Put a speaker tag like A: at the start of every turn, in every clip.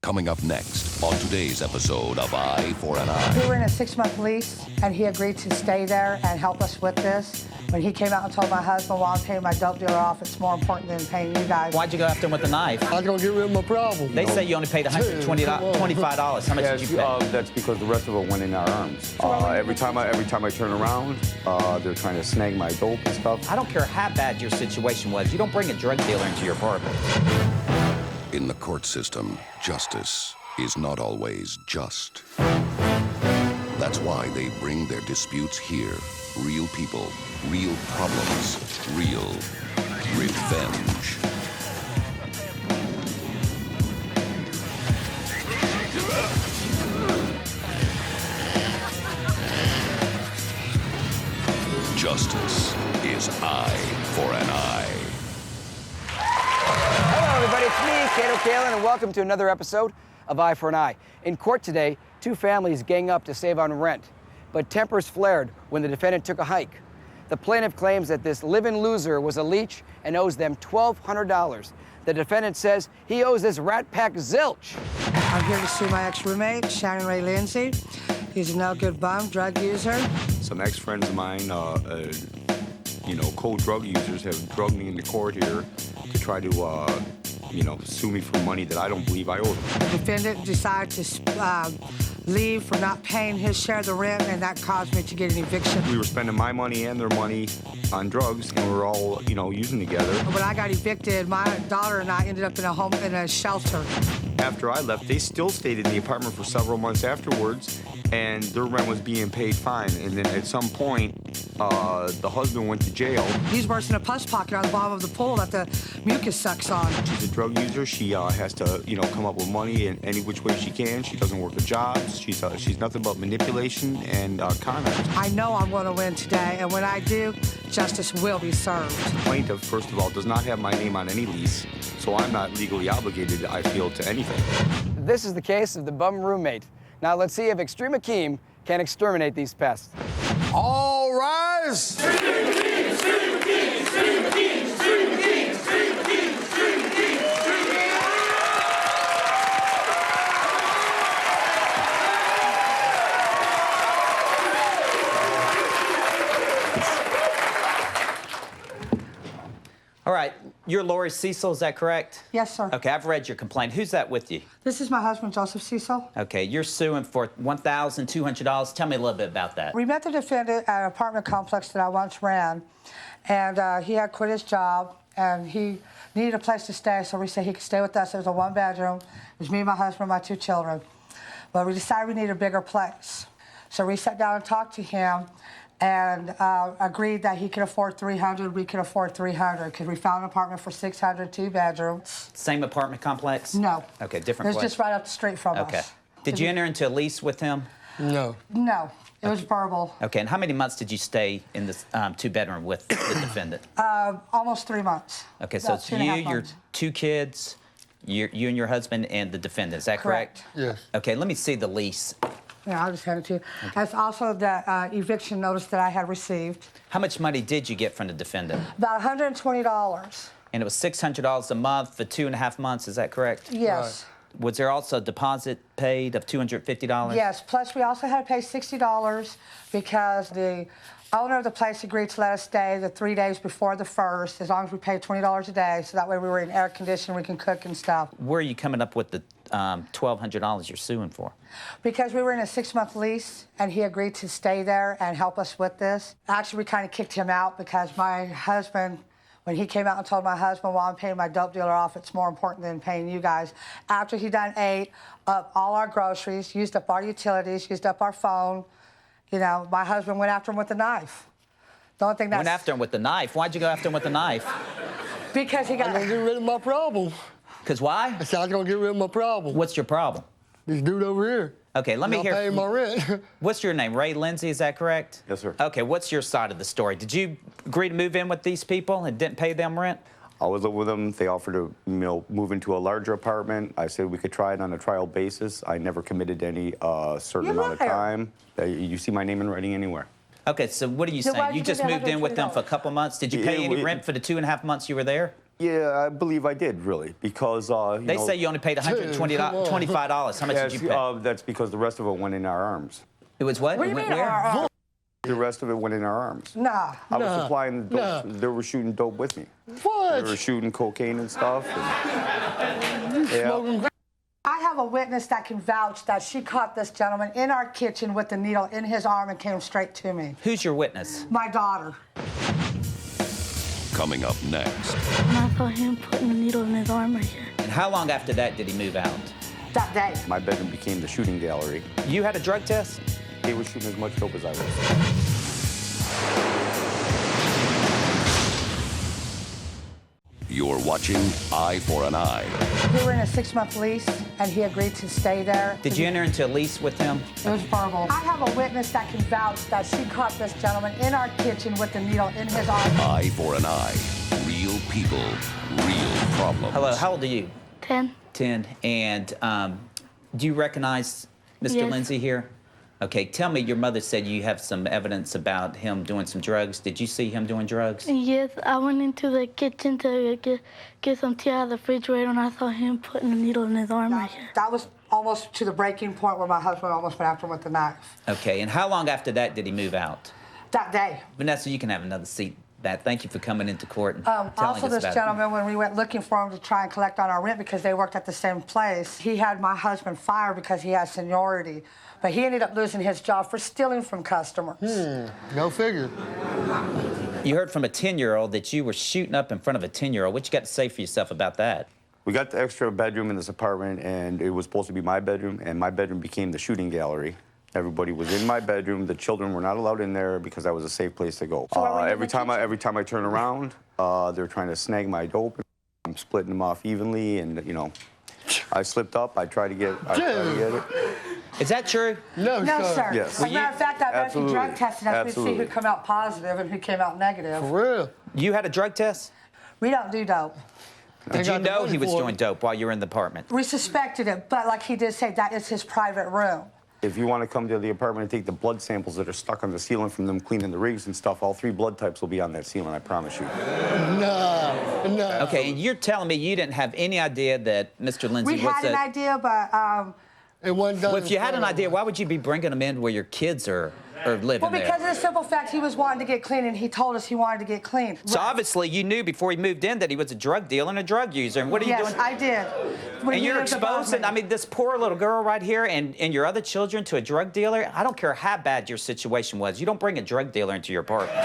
A: Coming up next on today's episode of Eye for an Eye.
B: We were in a 6-month lease, and he agreed to stay there and help us with this. When he came out and told my husband, well, I'm paying my dope dealer off, it's more important than paying you guys.
C: Why'd you go after him with a knife?
D: I'm gonna get rid of my problem.
C: They say you only paid $125. How much did you pay?
E: That's because the rest of it went in our arms. Every time I turn around, they're trying to snag my dope and stuff.
C: I don't care how bad your situation was. You don't bring a drug dealer into your apartment.
A: In the court system, justice is not always just. That's why they bring their disputes here. Real people, real problems, real revenge. Justice is eye for an eye.
F: Hello, everybody. It's me, Kato Kalin, and welcome to another episode of Eye for an Eye. In court today, two families gang up to save on rent, but tempers flared when the defendant took a hike. The plaintiff claims that this live-in loser was a leech and owes them $1,200. The defendant says he owes this rat pack zilch.
B: I'm here to sue my ex-roommate, Shannon Ray Lindsay. He's a no-good bum, drug user.
E: Some ex-friends of mine, co-drug users have drugged me into court here to try to, sue me for money that I don't believe I owe them.
B: The defendant decided to leave for not paying his share of the rent, and that caused me to get an eviction.
E: We were spending my money and their money on drugs, and we were all, using together.
B: When I got evicted, my daughter and I ended up in a shelter.
E: After I left, they still stayed in the apartment for several months afterwards, and their rent was being paid fine. And then at some point, the husband went to jail.
B: He's worse than a pus pocket on the bottom of the pool that the mucus sucks on.
E: She's a drug user. She has to, come up with money in any which way she can. She doesn't work a job. She's nothing but manipulation and con artists.
B: I know I'm going to win today, and when I do, justice will be served.
E: The plaintiff, first of all, does not have my name on any lease, so I'm not legally obligated, I feel, to anything.
F: This is the case of the bum roommate. Now let's see if Extreme Akim can exterminate these pests.
D: All rise.
C: All right, you're Lori Cecil, is that correct?
B: Yes, sir.
C: Okay, I've read your complaint. Who's that with you?
B: This is my husband, Joseph Cecil.
C: Okay, you're suing for $1,200. Tell me a little bit about that.
B: We met the defendant at an apartment complex that I once ran, and he had quit his job, and he needed a place to stay, so we said he could stay with us. It was a one-bedroom. It was me, my husband, and my 2 children. But we decided we needed a bigger place. So we sat down and talked to him, and agreed that he could afford $300, we could afford $300, because we found an apartment for $600, 2 bedrooms.
C: Same apartment complex?
B: No.
C: Okay, different
B: It was
C: place.
B: just right up the street from
C: Okay.
B: us.
C: Did you enter into a lease with him?
D: No.
B: No, it was verbal.
C: Okay, and how many months did you stay in this 2-bedroom with the defendant?
B: Almost 3 months.
C: Okay, so
B: About
C: it's
B: 2.5
C: you, your
B: months.
C: 2 kids, you and your husband, and the defendant. Is that correct?
D: Yes.
C: Okay, let me see the lease.
B: Yeah, I'll just hand it to you. That's also the eviction notice that I had received.
C: How much money did you get from the defendant?
B: About $120.
C: And it was $600 a month for 2.5 months, is that correct?
B: Yes.
C: Was there also a deposit paid of $250?
B: Yes, plus we also had to pay $60 because the owner of the place agreed to let us stay the 3 days before the 1st, as long as we paid $20 a day, so that way we were in air conditioning, we can cook and stuff.
C: Where are you coming up with the $1,200 you're suing for?
B: Because we were in a 6-month lease, and he agreed to stay there and help us with this. Actually, we kind of kicked him out because my husband, when he came out and told my husband, well, I'm paying my dope dealer off, it's more important than paying you guys. After he done ate up all our groceries, used up our utilities, used up our phone, my husband went after him with a knife. The only thing that's...
C: Went after him with the knife? Why'd you go after him with the knife?
B: Because he
D: I'm gonna
B: got...
D: get rid of my problem.
C: Because why?
D: I said I'm gonna get rid of my problem.
C: What's your problem?
D: This dude over here.
C: Okay, let me
D: not
C: hear...
D: paying my rent.
C: What's your name? Ray Lindsay, is that correct?
E: Yes, sir.
C: Okay, what's your side of the story? Did you agree to move in with these people and didn't pay them rent?
E: I was over with them. They offered to move into a larger apartment. I said we could try it on a trial basis. I never committed to any certain
B: You
E: amount of
B: liar.
E: time. You see my name in writing anywhere.
C: Okay, so what are you
B: So
C: saying?
B: why'd
C: You
B: you
C: just
B: give
C: moved in with them for a
B: $120?
C: couple months. Did you pay
E: Yeah,
C: any
E: we-
C: rent for the 2.5 months you were there?
E: Yeah, I believe I did, really, because,
C: They say you only paid $125. How much did you pay?
E: that's because the rest of it went in our arms.
C: It was what?
B: What do you
C: It went
B: mean?
C: where?
E: The rest of it went in our arms.
B: Nah.
E: I was
D: Nah,
E: supplying the dope.
D: nah.
E: They were shooting dope with me.
D: What?
E: They were shooting cocaine and stuff. Yeah.
D: Smoking
B: I have a witness that can vouch that she caught this gentleman in our kitchen with the needle in his arm and came straight to me.
C: Who's your witness?
B: My daughter.
A: Coming up next,
G: And I saw him putting a needle in his arm right here.
C: And how long after that did he move out?
B: That day.
E: My bedroom became the shooting gallery.
C: You had a drug test?
E: They were shooting as much dope as I was.
A: you're watching Eye for an Eye.
B: We were in a 6-month lease, and he agreed to stay there.
C: Did you enter into a lease with him?
B: It was verbal. I have a witness that can vouch that she caught this gentleman in our kitchen with the needle in his arm.
A: Eye for an Eye. Real people, real problems.
C: Hello, how old are you?
G: 10.
C: 10. And do you recognize Mr.
G: Yes.
C: Lindsay here? Okay, tell me, your mother said you have some evidence about him doing some drugs. Did you see him doing drugs?
G: Yes, I went into the kitchen to get some tea out of the refrigerator, and I saw him putting a needle in his arm right here.
B: That was almost to the breaking point where my husband almost went after him with the knife.
C: Okay, and how long after that did he move out?
B: That day.
C: Vanessa, you can have another seat. Thank you for coming into court and telling
B: Also,
C: us
B: this
C: about it.
B: gentleman, when we went looking for him to try and collect on our rent because they worked at the same place, he had my husband fired because he has seniority. But he ended up losing his job for stealing from customers.
D: Go figure.
C: You heard from a 10-year-old that you were shooting up in front of a 10-year-old. What you got to say for yourself about that?
E: We got the extra bedroom in this apartment, and it was supposed to be my bedroom, and my bedroom became the shooting gallery. Everybody was in my bedroom. The children were not allowed in there because that was a safe place to go.
B: So why were you in
E: every
B: the
E: time I turn around, they're trying to snag my dope. I'm splitting them off evenly, and you know, I slipped up. I tried to get it.
C: Is that true?
D: No,
B: No, sir.
E: Yes.
B: As a matter of fact, I went to drug testing us to see who
E: Absolutely.
B: come out positive and who came out negative.
D: For real.
C: You had a drug test?
B: We don't do dope.
C: Did you
D: got the
C: know
D: money
C: he was
D: for it.
C: doing dope while you were in the apartment?
B: We suspected it, but like he did say, that is his private room.
E: If you want to come to the apartment and take the blood samples that are stuck on the ceiling from them cleaning the rigs and stuff, all 3 blood types will be on that ceiling, I promise you.
D: No.
C: Okay, and you're telling me you didn't have any idea that Mr. Lindsay
B: We
C: was
B: had an idea, but
D: It wasn't done.
C: Well, if you had an idea, why would you be bringing him in where your kids are living
B: well,
C: there?
B: because of the simple fact he was wanting to get clean, and he told us he wanted to get clean.
C: So obviously you knew before he moved in that he was a drug dealer and a drug user. And what are you
B: Yes,
C: doing?
B: I did. When
C: And
B: he
C: you're
B: lived above
C: exposing,
B: me.
C: I mean, this poor little girl right here and your other children to a drug dealer. I don't care how bad your situation was. You don't bring a drug dealer into your apartment.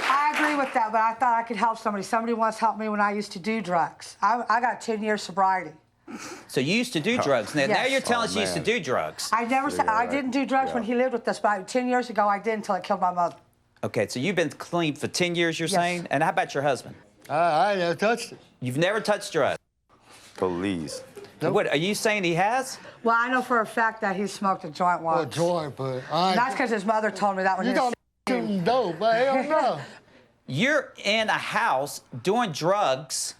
B: I agree with that, but I thought I could help somebody. Somebody once helped me when I used to do drugs. I got 10 years sobriety.
C: So you used to do drugs. Now
B: Yes.
C: you're telling us you used to
E: man.
C: do drugs.
B: I never said I didn't do drugs when he lived with us, but 10 years ago I did until it killed my mother.
C: Okay, so you've been clean for 10 years, you're
B: Yes.
C: saying? And how about your husband?
D: I never touched it.
C: You've never touched drugs.
E: Please.
C: What, are you saying he has?
B: Well, I know for a fact that he smoked a joint
D: A
B: once.
D: joint, but I.
B: That's because his mother told me that when
D: You
B: he was
D: don't shooting dope, but hell no.
C: You're in a house doing drugs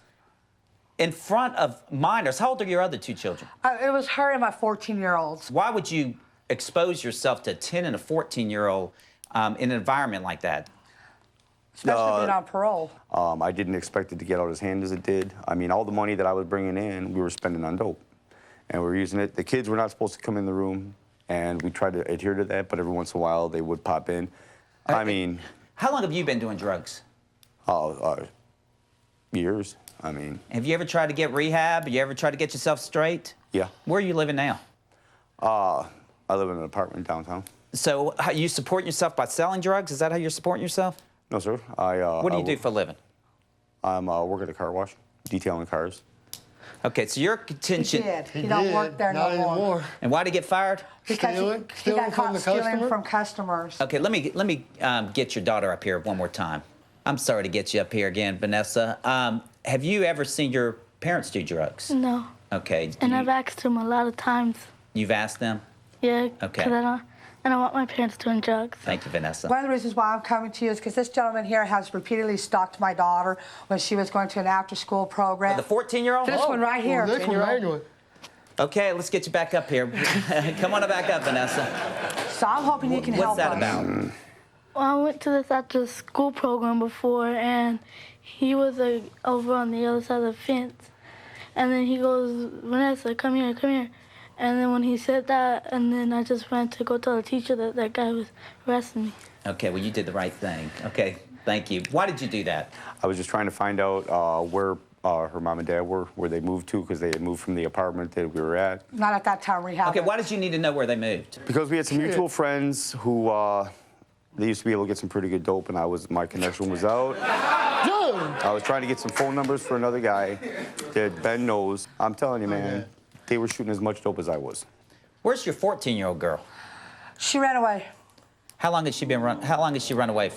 C: in front of minors. How old are your other 2 children?
B: It was her and my 14-year-olds.
C: Why would you expose yourself to a 10 and a 14-year-old in an environment like that?
B: Especially being on parole.
E: I didn't expect it to get out as hand as it did. I mean, all the money that I was bringing in, we were spending on dope. And we were using it. The kids were not supposed to come in the room, and we tried to adhere to that, but every once in a while they would pop in. I mean,
C: How long have you been doing drugs?
E: years. I mean,
C: Have you ever tried to get rehab? You ever tried to get yourself straight?
E: yeah.
C: Where are you living now?
E: I live in an apartment downtown.
C: So how, you supporting yourself by selling drugs? Is that how you're supporting yourself?
E: No, sir.
C: What do you do for a living?
E: I'm work at a car wash, detailing cars.
C: Okay, so your
B: He
C: contention.
B: did. He don't work there
D: Not
B: no more.
D: anymore.
C: And why did he get fired?
B: Because
D: Stealing?
B: he
D: Stealing
B: got
D: from
B: caught
D: the
B: stealing
D: customer?
B: from customers.
C: Okay, let me get your daughter up here one more time. I'm sorry to get you up here again, Vanessa. Have you ever seen your parents do drugs?
G: No.
C: Okay.
G: And I've asked him a lot of times.
C: You've asked them?
G: Yeah.
C: Okay.
G: 'Cause I don't want my parents doing drugs.
C: Thank you, Vanessa.
B: One of the reasons why I'm coming to you is because this gentleman here has repeatedly stalked my daughter when she was going to an after-school program.
C: The 14-year-old?
B: This one right here.
D: Well, this one,
C: 10-year-old?
D: anyway.
C: Okay, let's get you back up here. Come on back up, Vanessa.
B: So I'm hoping you can
C: What's
B: help
C: that
B: us.
C: about?
G: Well, I went to this after-school program before, and he was over on the other side of the fence. And then he goes, Vanessa, come here, come here. And then when he said that, and then I just ran to go tell the teacher that that guy was arresting me.
C: Okay, well, you did the right thing. Okay, thank you. Why did you do that?
E: I was just trying to find out where her mom and dad were, where they moved to, because they had moved from the apartment that we were at.
B: Not at that time, rehab.
C: Okay, why did you need to know where they moved?
E: Because we had some mutual friends who, they used to be able to get some pretty good dope, and my connection was out. I was trying to get some phone numbers for another guy that Ben knows. I'm telling you, man, they were shooting as much dope as I was.
C: Where's your 14-year-old girl?
B: She ran away.
C: How long has she run away?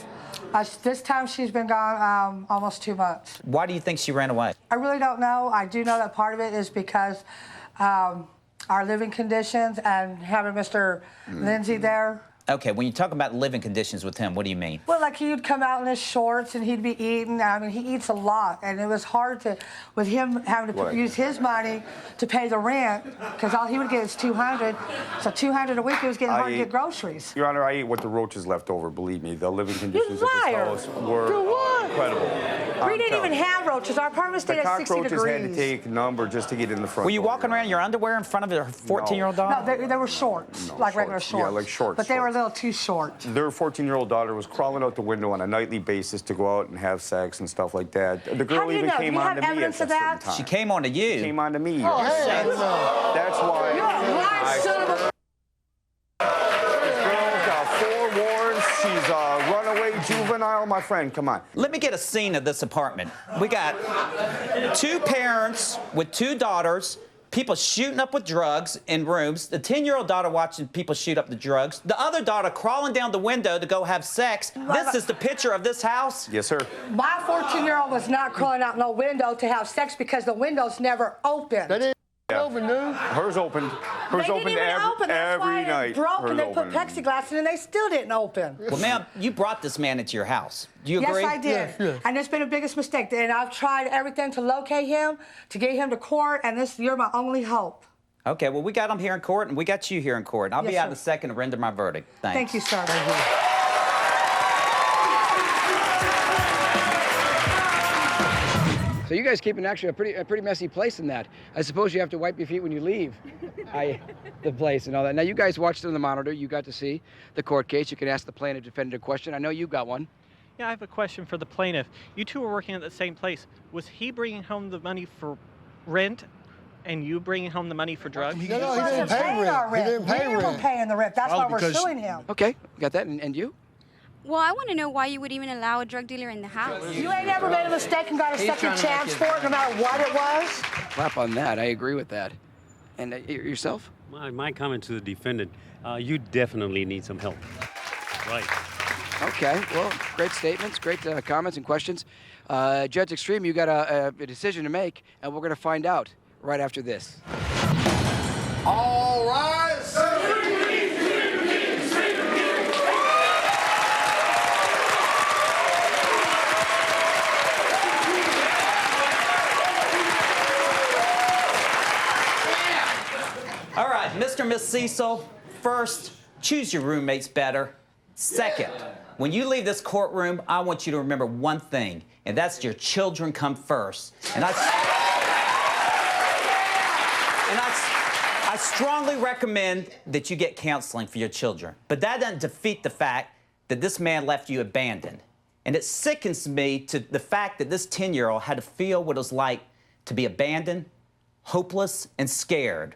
B: This time she's been gone almost 2 months.
C: Why do you think she ran away?
B: I really don't know. I do know that part of it is because our living conditions and having Mr. Lindsay there.
C: Okay, when you talk about living conditions with him, what do you mean?
B: Well, like he'd come out in his shorts and he'd be eating. I mean, he eats a lot, and it was hard with him having to use his money to pay the rent, because all he would get is $200. So $200 a week, it was getting hard to get groceries.
E: Your Honor, I ate what the roaches left over, believe me. The living conditions
B: You
E: of
B: liar.
E: this house were incredible.
B: We didn't even have roaches. Our apartment stayed at 60 degrees.
E: The cockroaches had to take number just to get in the front
C: Were you
E: door,
C: walking around in your underwear in front of a 14-year-old daughter?
B: No, they were shorts,
E: No,
B: like regular
E: shorts.
B: shorts.
E: Yeah, like shorts,
B: But they were a
E: shorts.
B: little too short.
E: Their 14-year-old daughter was crawling out the window on a nightly basis to go out and have sex and stuff like that. The girl
B: How do you
E: even
B: know?
E: came
B: Do you
E: on
B: have
E: to me
B: evidence
E: at
B: of
E: that
B: that?
E: certain time.
C: She came on to you.
E: Came on to me.
D: Oh, hell no.
E: That's why.
B: You're a lying son of a...
E: This girl's got 4 warrants. She's a runaway juvenile. My friend, come on.
C: Let me get a scene of this apartment. We got 2 parents with 2 daughters, people shooting up with drugs in rooms, the 10-year-old daughter watching people shoot up the drugs, the other daughter crawling down the window to go have sex. This is the picture of this house?
E: Yes, sir.
B: My 14-year-old was not crawling out no window to have sex because the windows never opened.
D: That ain't open, dude.
E: Hers opened. Hers
B: They
E: opened
B: didn't even open. That's
E: every
B: why
E: night.
B: it broke,
E: Hers
B: and they put
E: opened.
B: plexiglass in, and they still didn't open.
C: Well, ma'am, you brought this man into your house. Do you agree?
B: Yes, I did.
D: Yes, yes.
B: And it's been the biggest mistake. And I've tried everything to locate him, to get him to court, and you're my only hope.
C: Okay, well, we got him here in court, and we got you here in court. I'll be
B: Yes,
C: out in
B: sir.
C: a second to render my verdict. Thanks.
B: Thank you, sir.
F: So you guys keep actually a pretty messy place in that. I suppose you have to wipe your feet when you leave the place and all that. Now, you guys watched it on the monitor. You got to see the court case. You can ask the plaintiff defendant a question. I know you got one.
H: Yeah, I have a question for the plaintiff. You two were working at the same place. Was he bringing home the money for rent and you bringing home the money for drugs?
D: No,
B: He
D: he didn't
B: wasn't
D: pay
B: paying
D: rent.
B: our
D: He
B: rent.
D: didn't pay
B: We were
D: rent.
B: paying the rent. That's why we're
D: because-
B: suing him.
F: Okay, got that. And you?
I: Well, I want to know why you would even allow a drug dealer in the house.
B: You ain't never made a mistake and got a second chance for it, no matter what it was.
F: Clap on that. I agree with that. And yourself?
J: My comment to the defendant, you definitely need some help. Right.
F: Okay, well, great statements, great comments and questions. Judge Extreme, you got a decision to make, and we're going to find out right after this.
D: All rise.
C: All right, Mr. and Miss Cecil, first, choose your roommates better. Second, when you leave this courtroom, I want you to remember one thing, and that's your children come first. And I strongly recommend that you get counseling for your children. But that doesn't defeat the fact that this man left you abandoned. And it sickens me to the fact that this 10-year-old had to feel what it was like to be abandoned, hopeless, and scared.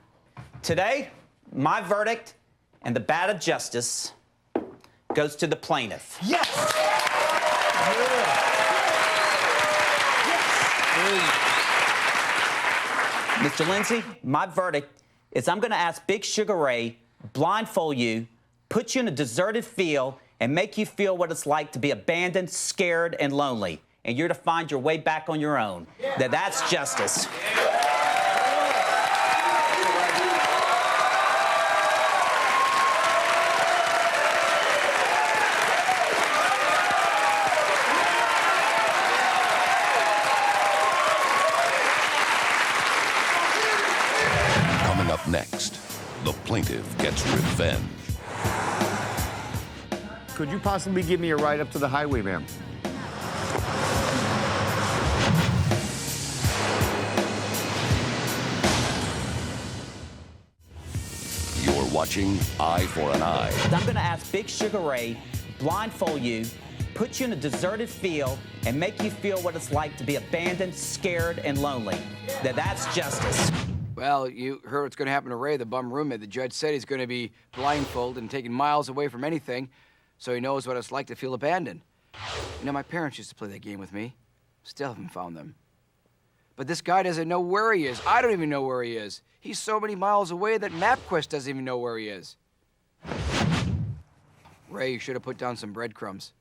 C: Today, my verdict and the bat of justice goes to the plaintiff.
B: Yes.
C: Mr. Lindsay, my verdict is I'm going to ask Big Sugar Ray, blindfold you, put you in a deserted field, and make you feel what it's like to be abandoned, scared, and lonely. And you're to find your way back on your own. That's justice.
A: Coming up next, the plaintiff gets revenge.
D: Could you possibly give me a ride up to the highway, ma'am?
A: You're watching Eye for an Eye.
C: I'm going to ask Big Sugar Ray, blindfold you, put you in a deserted field, and make you feel what it's like to be abandoned, scared, and lonely. Now that's justice.
F: Well, you heard what's going to happen to Ray, the bum roommate. The judge said he's going to be blindfolded and taken miles away from anything, so he knows what it's like to feel abandoned. You know, my parents used to play that game with me. Still haven't found them. But this guy doesn't know where he is. I don't even know where he is. He's so many miles away that MapQuest doesn't even know where he is. Ray, you should have put down some breadcrumbs.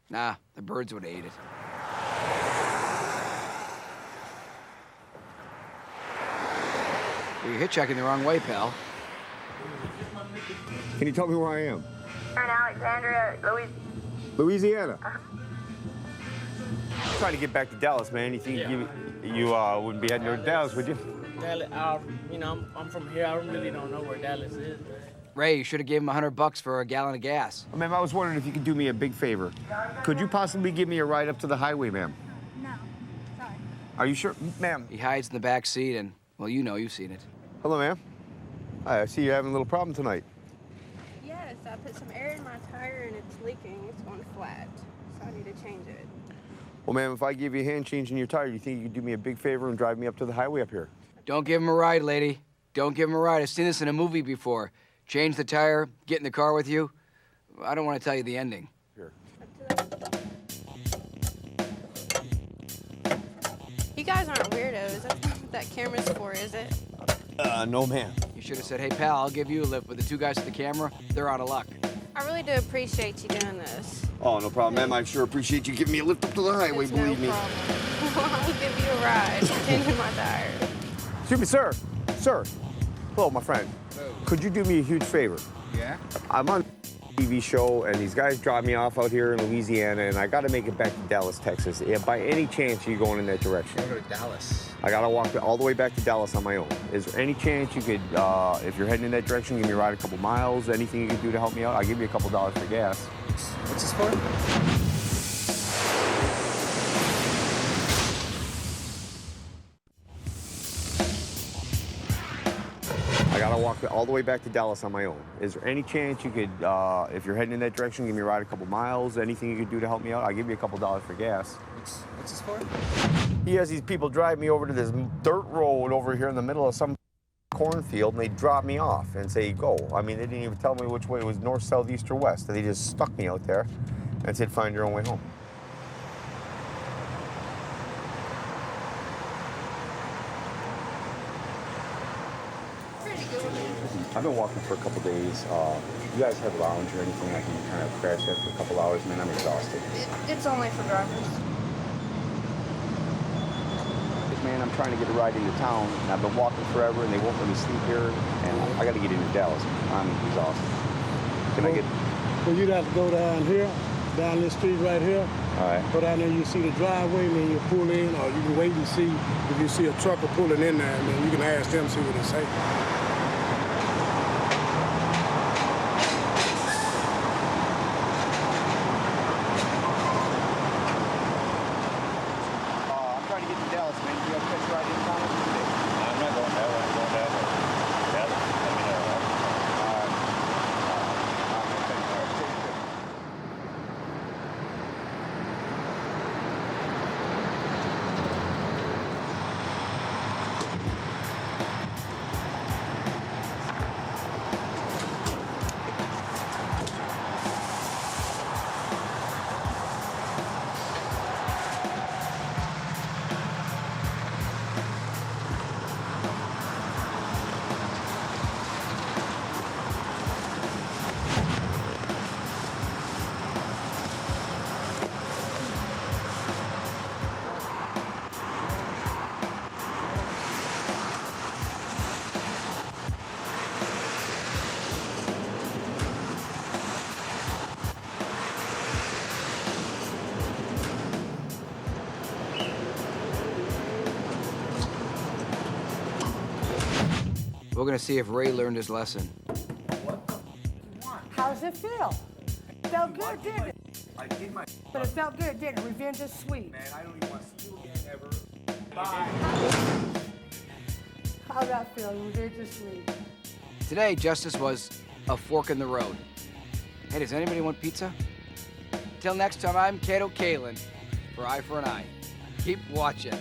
F: Nah, the birds would have ate it. You're hitchhiking the wrong way, pal.
D: Can you tell me where I am?
K: We're in Alexandria,
D: Louisiana.
E: I'm trying to get back to Dallas, man. You think you wouldn't be heading to Dallas, would you?
L: Dallas, I'm from here. I really don't know where Dallas is. Man.
F: Ray, you should have gave him $100 for a gallon of gas.
D: Oh, ma'am, I was wondering if you could do me a big favor. Could you possibly give me a ride up to the highway, ma'am?
K: No, sorry.
D: Are you sure? Ma'am.
F: He hides in the back seat, and, well, you know, you've seen it.
D: Hello, ma'am. Hi, I see you're having a little problem tonight.
K: Yes, I put some air in my tire and it's leaking. It's going flat, so I need to change it.
D: Well, ma'am, if I give you a hand changing your tire, you think you could do me a big favor and drive me up to the highway up here?
F: Don't give him a ride, lady. Don't give him a ride. I've seen this in a movie before. Change the tire, get in the car with you. I don't want to tell you the ending.
D: Here.
K: You guys aren't weirdos. That's not what that camera's for, is it?
D: No, ma'am.
F: You should have said, hey, pal, I'll give you a lift. But the two guys at the camera, they're out of luck.
K: I really do appreciate you doing this.
D: Oh, no problem, ma'am. I sure appreciate you giving me a lift up to the highway,
K: It's
D: believe
K: no
D: me.
K: problem. I'll give you a ride. Changing my tire.
D: Excuse me, sir. Sir. Hello, my friend.
F: Hello.
D: Could you do me a huge favor?
F: Yeah?
D: I'm on a TV show, and these guys dropped me off out here in Louisiana, and I got to make it back to Dallas, Texas. If by any chance you're going in that direction?
F: Go to Dallas.
D: I got to walk all the way back to Dallas on my own. Is there any chance you could, if you're heading in that direction, give me a ride a couple miles? Anything you could do to help me out? I'll give you a couple dollars for gas.
F: What's this for?
D: I got to walk all the way back to Dallas on my own. Is there any chance you could, if you're heading in that direction, give me a ride a couple miles? Anything you could do to help me out? I'll give you a couple dollars for gas.
F: What's this for?
D: He has these people drive me over to this dirt road over here in the middle of some cornfield, and they drop me off and say, go. I mean, they didn't even tell me which way it was, north, south, east, or west. They just stuck me out there and said, find your own way home. I've been walking for a couple days. You guys have a lounge or anything I can kind of crash at for a couple hours? Man, I'm exhausted.
K: It's only for drivers.
D: Man, I'm trying to get a ride into town, and I've been walking forever, and they won't let me sleep here, and I got to get into Dallas. I'm exhausted. Can I get...
M: Well, you'd have to go down here, down this street right here.
D: All right.
M: Go down there, you see the driveway, and then you pull in, or you can wait and see if you see a trucker pulling in there, and then you can ask them, see what they say.
F: We're gonna see if Ray learned his lesson.
B: How does it feel? felt good, didn't it?
D: I did my.
B: But it felt good, didn't it? Revenge is sweet.
D: Man, I don't even want to see you again ever. Bye.
B: How's that feel? Revenge is sweet.
F: Today, justice was a fork in the road. Hey, does anybody want pizza? Till next time, I'm Kato Kalin for Eye for an Eye. Keep watching.